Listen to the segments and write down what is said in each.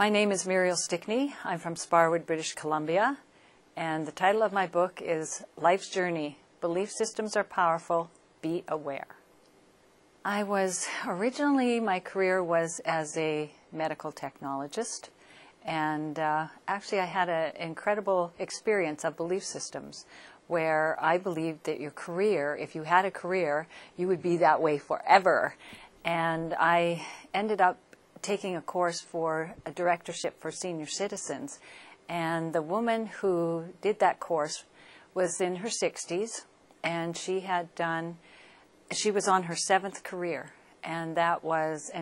My name is Muriel Stickney. I'm from Sparwood, British Columbia, and the title of my book is Life's Journey, Belief Systems Are Powerful, Be Aware. My career was as a medical technologist, and actually I had an incredible experience of belief systems where I believed that your career, if you had a career, you would be that way forever. And I ended up taking a course for a directorship for senior citizens. And the woman who did that course was in her 60s, and she was on her 7th career. And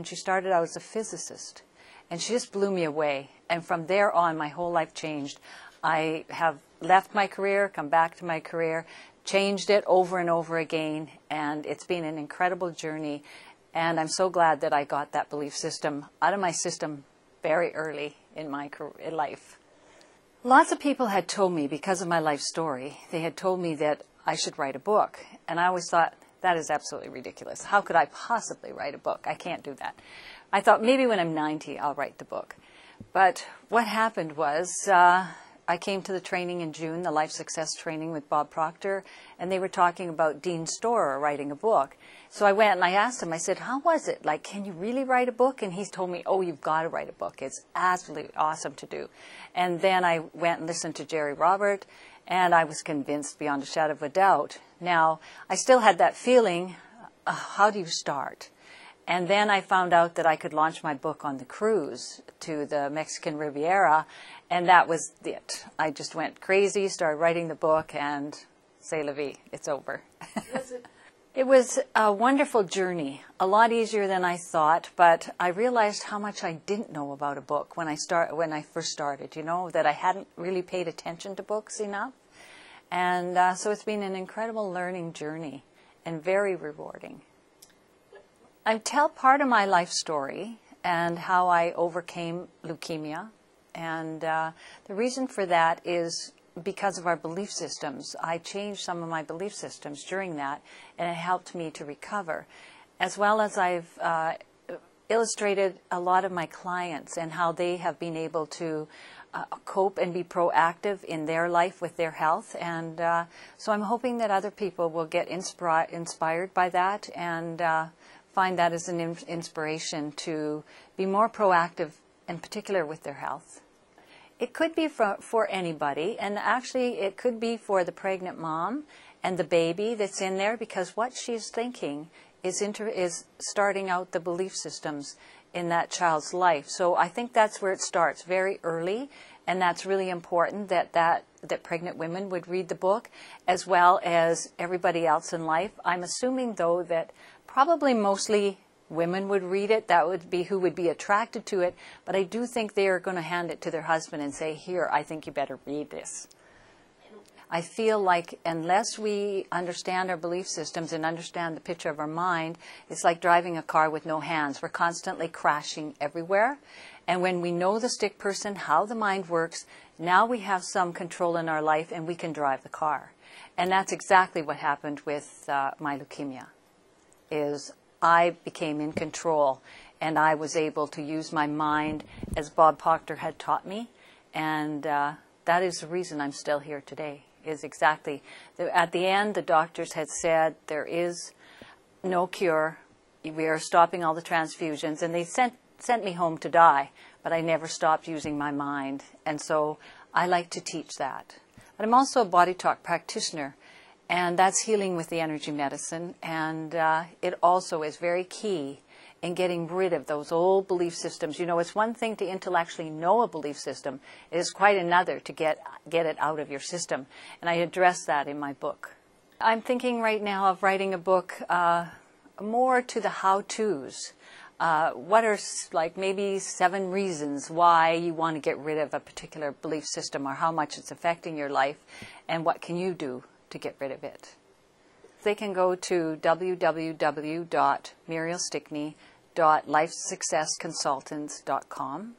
she started out as a physicist. And she just blew me away. And from there on, my whole life changed. I have left my career, come back to my career, changed it over and over again, and it's been an incredible journey. And I'm so glad that I got that belief system out of my system very early in my life. Lots of people had told me, because of my life story, they had told me that I should write a book. And I always thought, that is absolutely ridiculous. How could I possibly write a book? I can't do that. I thought maybe when I'm 90, I'll write the book. But what happened was I came to the training in June, the Life Success Training with Bob Proctor, and they were talking about Dean Storer writing a book. So I went and I asked him, I said, how was it? Like, can you really write a book? And he's told me, oh, you've got to write a book. It's absolutely awesome to do. And then I went and listened to Jerry Robert, and I was convinced beyond a shadow of a doubt. Now, I still had that feeling, how do you start? And then I found out that I could launch my book on the cruise to the Mexican Riviera, and that was it. I just went crazy, started writing the book, and c'est la vie, it's over. It was a wonderful journey, a lot easier than I thought, but I realized how much I didn't know about a book when I first started, that I hadn't really paid attention to books enough. And so it's been an incredible learning journey and very rewarding. I tell part of my life story and how I overcame leukemia. And the reason for that is because of our belief systems. I changed some of my belief systems during that, and it helped me to recover. As well as I've illustrated a lot of my clients and how they have been able to cope and be proactive in their life with their health. And so I'm hoping that other people will get inspired by that and find that as an inspiration to be more proactive, in particular with their health. It could be for anybody, and actually it could be for the pregnant mom and the baby that's in there, because what she's thinking is starting out the belief systems in that child's life. So I think that's where it starts, very early, and that's really important that pregnant women would read the book, as well as everybody else in life. I'm assuming, though, that probably mostly women would read it. That would be who would be attracted to it. But I do think they are going to hand it to their husband and say, here, I think you better read this. I feel like unless we understand our belief systems and understand the picture of our mind, it's like driving a car with no hands. We're constantly crashing everywhere. And when we know the stick person, how the mind works, now we have some control in our life and we can drive the car. And that's exactly what happened with my leukemia. I became in control, and I was able to use my mind as Bob Proctor had taught me, and that is the reason I'm still here today, is exactly. At the end, the doctors had said there is no cure, we are stopping all the transfusions, and they sent me home to die, but I never stopped using my mind, and so I like to teach that. But I'm also a body talk practitioner, and that's healing with the energy medicine, and it also is very key in getting rid of those old belief systems. It's one thing to intellectually know a belief system. It is quite another to get it out of your system, and I address that in my book. I'm thinking right now of writing a book more to the how-tos. What are maybe 7 reasons why you want to get rid of a particular belief system, or how much it's affecting your life, and what can you do to get rid of it. They can go to www.murielstickney.lifesuccessconsultants.com,